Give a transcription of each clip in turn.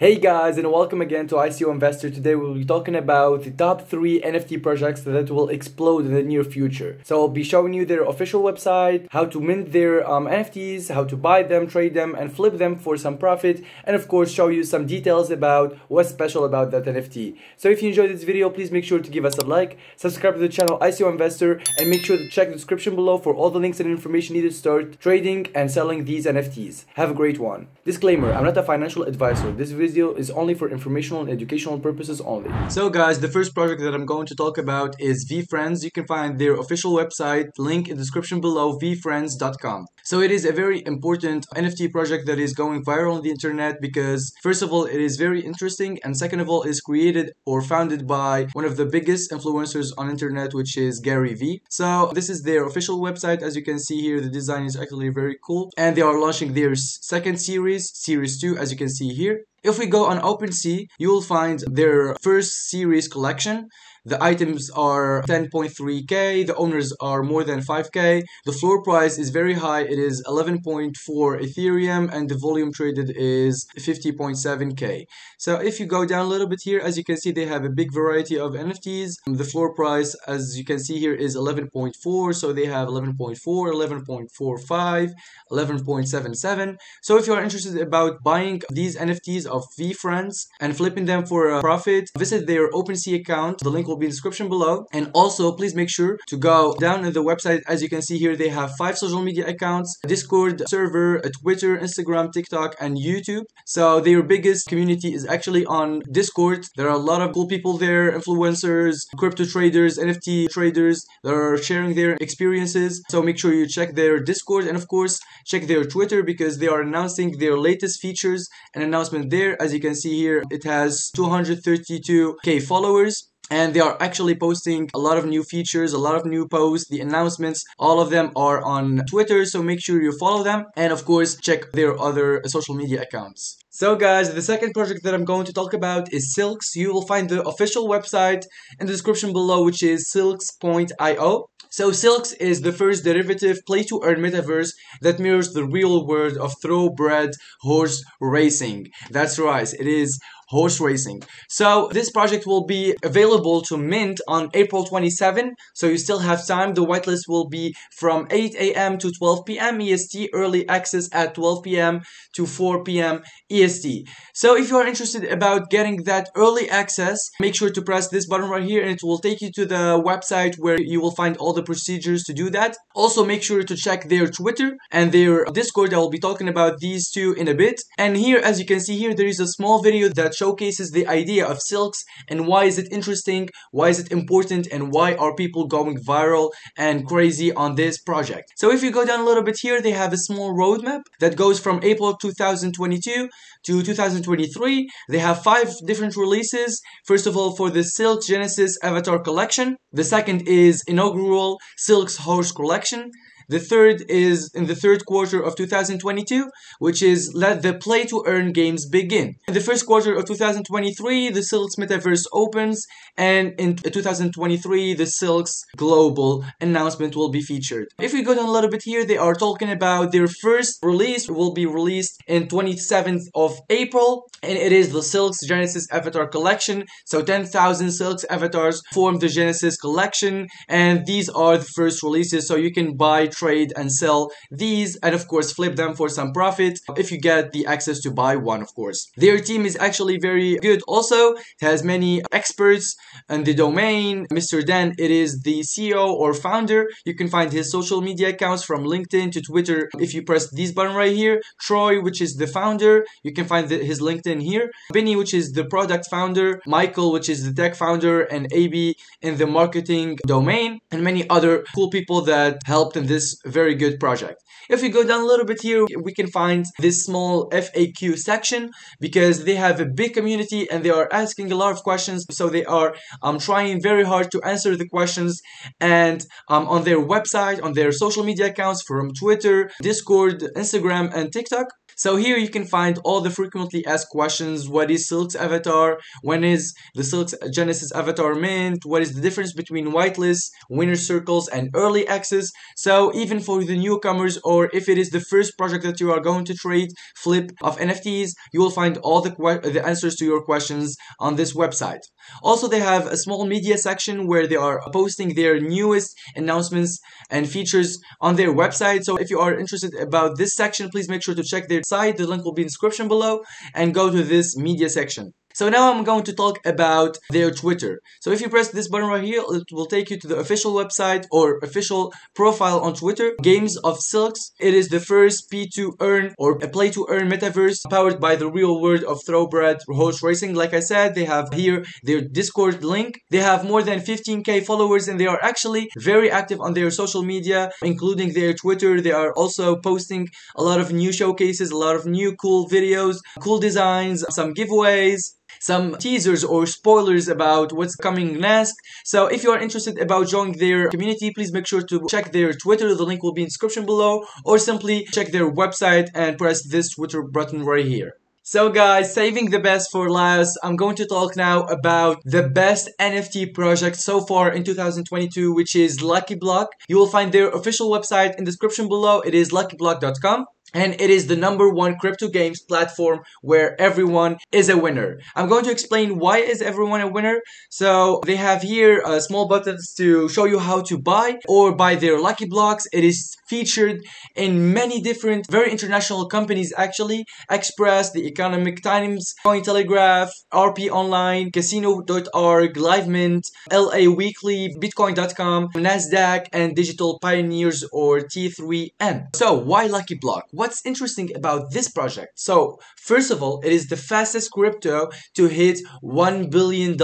Hey guys, and welcome again to ICO Investor. Today we'll be talking about the top 3 NFT projects that will explode in the near future. So I'll be showing you their official website, how to mint their NFTs, how to buy them, trade them, and flip them for some profit, and of course show you some details about what's special about that NFT. So if you enjoyed this video, please make sure to give us a like, subscribe to the channel ICO Investor, and make sure to check the description below for all the links and information needed to start trading and selling these NFTs. Have a great one. Disclaimer, I'm not a financial advisor. This video is only for informational and educational purposes only. So guys, the first project that I'm going to talk about is VeeFriends. You can find their official website, link in the description below, veefriends.com. So it is a very important NFT project that is going viral on the internet because first of all, it is very interesting, and second of all, it is created or founded by one of the biggest influencers on internet, which is Gary Vee. So this is their official website. As you can see here, the design is actually very cool, and they are launching their second series 2, as you can see here. If we go on OpenSea, you will find their first series collection. The items are 10.3k, the owners are more than 5k, the floor price is very high, it is 11.4 Ethereum, and the volume traded is 50.7k. So if you go down a little bit here, as you can see, they have a big variety of NFTs. The floor price, as you can see here, is 11.4, so they have 11.4, 11.45, 11.77. So if you are interested about buying these NFTs of VeeFriends and flipping them for a profit, visit their OpenSea account. The link will be in the description below. And also please make sure to go down to the website. As you can see here, they have 5 social media accounts: Discord server, a Twitter, Instagram, TikTok, and YouTube. So their biggest community is actually on Discord. There are a lot of cool people there, influencers, crypto traders, NFT traders that are sharing their experiences. So make sure you check their Discord, and of course check their Twitter, because they are announcing their latest features and announcement there. As you can see here, it has 232k followers, and they are actually posting a lot of new features, a lot of new posts, the announcements, all of them are on Twitter, so make sure you follow them, and of course check their other social media accounts. So guys, the second project that I'm going to talk about is Silks. You will find the official website in the description below, which is silks.io. So Silks is the first derivative play-to-earn metaverse that mirrors the real world of thoroughbred horse racing. That's right, it is horse racing. So this project will be available to mint on April 27, so you still have time. The whitelist will be from 8 a.m. to 12 p.m. EST, early access at 12 p.m. to 4 p.m. EST. So if you are interested about getting that early access, make sure to press this button right here, and it will take you to the website where you will find all the procedures to do that. Also make sure to check their Twitter and their Discord. I will be talking about these two in a bit. And here, as you can see here, there is a small video that showcases the idea of Silks and why is it interesting, why is it important, and why are people going viral and crazy on this project. So if you go down a little bit here, they have a small roadmap that goes from April 2022 to 2023. They have 5 different releases. First of all, for the Silks Genesis Avatar Collection. The second is inaugural Silks Horse Collection. The third is in the third quarter of 2022, which is Let the Play to Earn Games Begin. In the first quarter of 2023, the Silks Metaverse opens, and in 2023, the Silks Global announcement will be featured. If we go down a little bit here, they are talking about their first release will be released in 27th of April, and it is the Silks Genesis Avatar Collection. So 10,000 Silks avatars form the Genesis Collection, and these are the first releases, so you can buy, trade, and sell these, and of course flip them for some profit if you get the access to buy one, of course. Their team is actually very good also. It has many experts in the domain. Mr. Dan, it is the CEO or founder. You can find his social media accounts from LinkedIn to Twitter if you press this button right here. Troy, which is the founder, you can find his LinkedIn here. Benny, which is the product founder. Michael, which is the tech founder, and AB in the marketing domain, and many other cool people that helped in this very good project. If we go down a little bit here, we can find this small FAQ section, because they have a big community and they are asking a lot of questions, so they are trying very hard to answer the questions. And on their website, on their social media accounts from Twitter, Discord, Instagram, and TikTok. So here you can find all the frequently asked questions. What is Silk's avatar? When is the Silk's Genesis avatar mint? What is the difference between whitelist, winner circles, and early access? So even for the newcomers, or if it is the first project that you are going to trade, flip of NFTs, you will find all the answers to your questions on this website. Also, they have a small media section where they are posting their newest announcements and features on their website. So if you are interested about this section, please make sure to check their site. The link will be in the description below, and go to this media section. So now I'm going to talk about their Twitter. So if you press this button right here, it will take you to the official website or official profile on Twitter, Games of Silks. It is the first P2Earn or a play-to-earn metaverse powered by the real world of thoroughbred horse racing. Like I said, they have here their Discord link. They have more than 15k followers, and they are actually very active on their social media, including their Twitter. They are also posting a lot of new showcases, a lot of new cool videos, cool designs, some giveaways, some teasers or spoilers about what's coming next. So if you are interested about joining their community, please make sure to check their Twitter. The link will be in the description below, or simply check their website and press this Twitter button right here. So guys, saving the best for last, I'm going to talk now about the best NFT project so far in 2022, which is Lucky Block. You will find their official website in the description below. It is luckyblock.com. And it is the #1 crypto games platform where everyone is a winner. I'm going to explain why is everyone a winner. So they have here small buttons to show you how to buy or buy their Lucky Blocks. It is featured in many different, very international companies actually. Express, The Economic Times, Cointelegraph, RP Online, Casino.org, LiveMint, LA Weekly, Bitcoin.com, Nasdaq, and Digital Pioneers or T3N. So why Lucky Block? What's interesting about this project? So first of all, it is the fastest crypto to hit $1 billion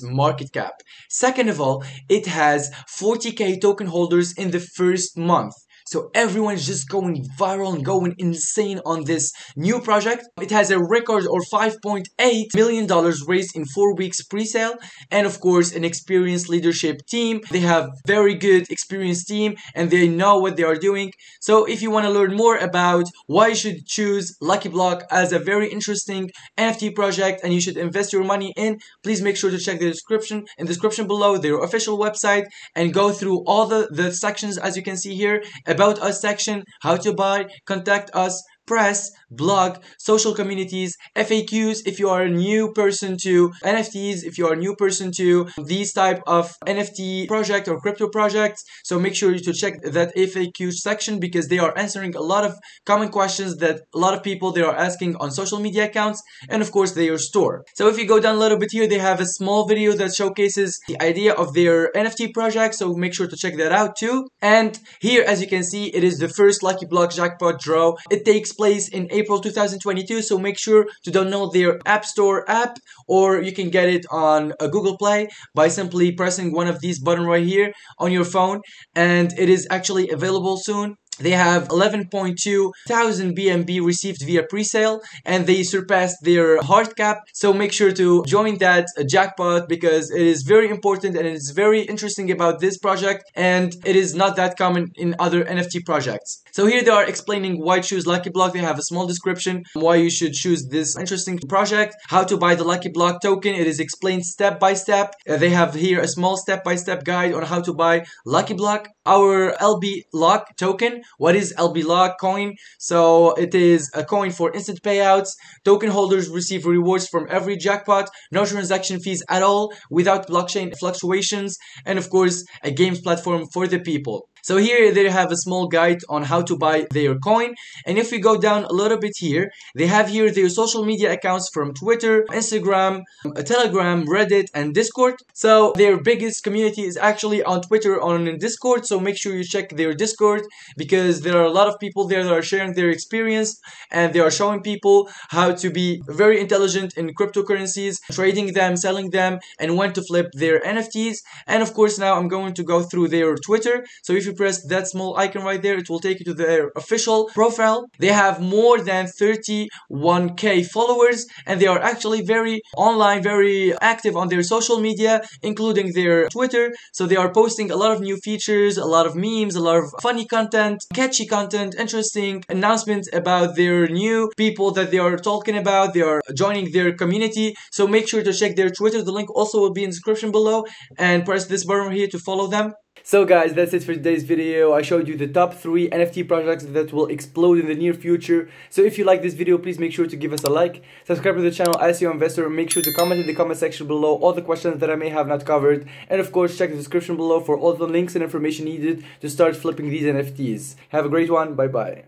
market cap. Second of all, it has 40k token holders in the first month. So everyone's just going viral and going insane on this new project. It has a record or $5.8 million raised in 4 weeks pre-sale, and of course an experienced leadership team. They have very good experienced team and they know what they are doing. So if you want to learn more about why you should choose Lucky Block as a very interesting NFT project and you should invest your money in, please make sure to check the description below, their official website, and go through all the sections as you can see here. About us section, how to buy, contact us, press, blog, social communities, FAQs if you are a new person to NFTs, if you are a new person to these type of NFT project or crypto projects. So make sure to check that FAQ section because they are answering a lot of common questions that a lot of people they are asking on social media accounts, and of course their store. So if you go down a little bit here, they have a small video that showcases the idea of their NFT project, so make sure to check that out too. And here as you can see, it is the first Lucky Block jackpot draw. It takes place in April 2022, so make sure to download their App Store app, or you can get it on Google Play by simply pressing one of these buttons right here on your phone, and it is actually available soon. They have 11.2 thousand BNB received via pre-sale, and they surpassed their hard cap. So make sure to join that jackpot because it is very important and it is very interesting about this project, and it is not that common in other NFT projects. So here they are explaining why choose Lucky Block. They have a small description why you should choose this interesting project, how to buy the Lucky Block token. It is explained step by step. They have here a small step-by-step guide on how to buy Lucky Block. Our LB Lock token. What is LB Lock coin? So it is a coin for instant payouts. Token holders receive rewards from every jackpot, no transaction fees at all, without blockchain fluctuations, and of course a games platform for the people. So here they have a small guide on how to buy their coin. And if we go down a little bit here, they have here their social media accounts from Twitter, Instagram, Telegram, Reddit, and Discord. So their biggest community is actually on Twitter, on Discord. So make sure you check their Discord because there are a lot of people there that are sharing their experience and they are showing people how to be very intelligent in cryptocurrencies, trading them, selling them, and when to flip their NFTs. And of course now I'm going to go through their Twitter. So if you you press that small icon right there, it will take you to their official profile. They have more than 31k followers, and they are actually very online, very active on their social media, including their Twitter. So they are posting a lot of new features, a lot of memes, a lot of funny content, catchy content, interesting announcements about their new people that they are talking about. They are joining their community. So make sure to check their Twitter. The link also will be in the description below, and press this button here to follow them. So guys, that's it for today's video. I showed you the top 3 NFT projects that will explode in the near future. So if you like this video, please make sure to give us a like, subscribe to the channel ICO Investor, make sure to comment in the comment section below all the questions that I may have not covered, and of course check the description below for all the links and information needed to start flipping these NFTs. Have a great one, bye bye.